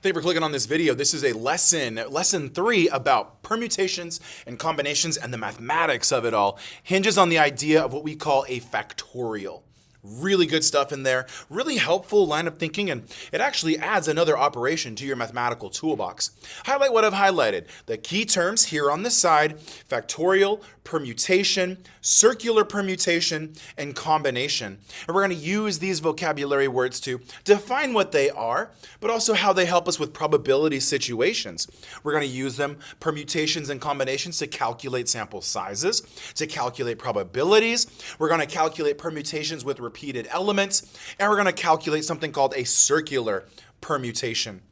Thank you for clicking on this video. This is a lesson 3 about permutations and combinations, and the mathematics of it all hinges on the idea of what we call a factorial. Really good stuff in there, really helpful line of thinking, and it actually adds another operation to your mathematical toolbox. Highlight what I've highlighted. The key terms here on this side: factorial, permutation, circular permutation, and combination. And we're going to use these vocabulary words to define what they are, but also how they help us with probability situations. We're going to use them, permutations and combinations, to calculate sample sizes, to calculate probabilities. We're going to calculate permutations with repeated elements, and we're going to calculate something called a circular permutation.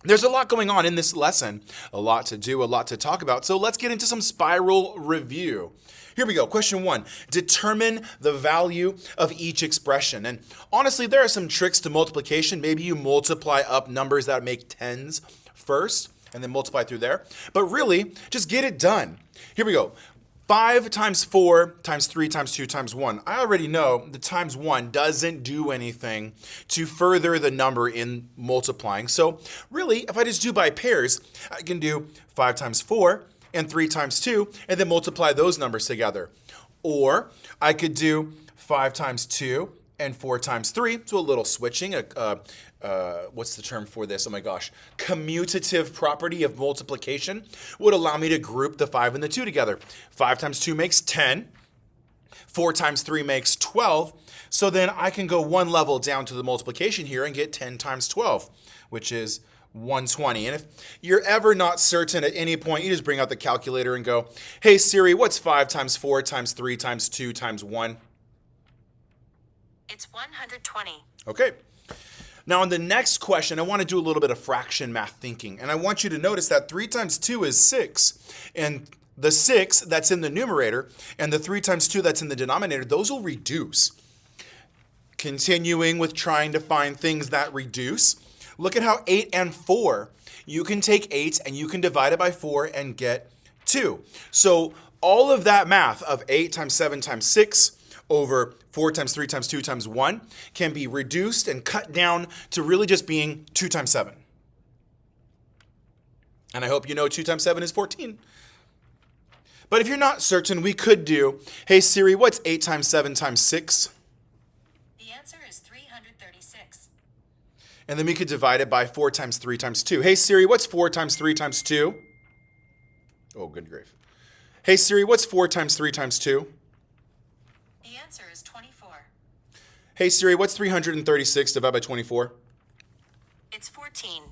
There's a lot going on in this lesson, a lot to do, a lot to talk about. So let's get into some spiral review. Here we go. Question 1, determine the value of each expression. And honestly, there are some tricks to multiplication. Maybe you multiply up numbers that make tens first and then multiply through there. But really, just get it done. Here we go. 5 times 4 times 3 times 2 times 1. I already know the times 1 doesn't do anything to further the number in multiplying. So really, if I just do by pairs, I can do 5 times 4 and 3 times 2 and then multiply those numbers together. Or I could do 5 times 2 and 4 times 3. So a little switching. What's the term for this? Oh my gosh. Commutative property of multiplication would allow me to group the 5 and the 2 together. 5 times 2 makes 10. 4 times 3 makes 12. So then I can go one level down to the multiplication here and get 10 times 12, which is 120. And if you're ever not certain at any point, you just bring out the calculator and go, hey Siri, what's 5 times 4 times 3 times 2 times 1? It's 120. Okay. Now, in the next question, I want to do a little bit of fraction math thinking. And I want you to notice that 3 times 2 is 6. And the 6 that's in the numerator and the 3 times 2 that's in the denominator, those will reduce. Continuing with trying to find things that reduce, look at how 8 and 4, you can take 8 and you can divide it by 4 and get 2. So all of that math of 8 times 7 times 6 over 4 times 3 times 2 times 1 can be reduced and cut down to really just being 2 times 7. And I hope you know 2 times 7 is 14. But if you're not certain, we could do, hey Siri, what's 8 times 7 times 6? The answer is 336. And then we could divide it by 4 times 3 times 2. Hey Siri, what's 4 times 3 times 2? Oh, good grief. Hey Siri, what's 4 times 3 times 2? The answer is 24. Hey Siri, what's 336 divided by 24? It's 14.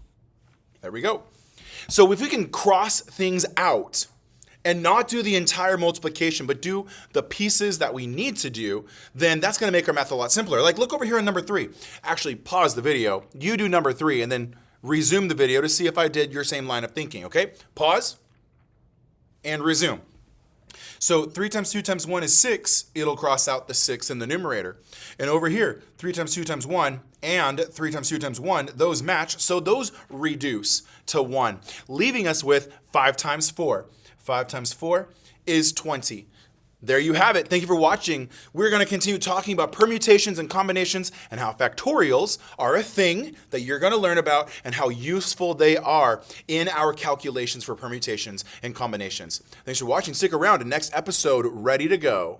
There we go. So if we can cross things out and not do the entire multiplication, but do the pieces that we need to do, then that's going to make our math a lot simpler. Like, look over here on number 3. Actually, pause the video. You do number 3 and then resume the video to see if I did your same line of thinking, okay? Pause and resume. So 3 times 2 times 1 is 6. It'll cross out the 6 in the numerator. And over here, 3 times 2 times 1 and 3 times 2 times 1, those match. So those reduce to 1, leaving us with 5 times 4. 5 times 4 is 20. There you have it. Thank you for watching. We're going to continue talking about permutations and combinations and how factorials are a thing that you're going to learn about and how useful they are in our calculations for permutations and combinations. Thanks for watching. Stick around. The next episode ready to go.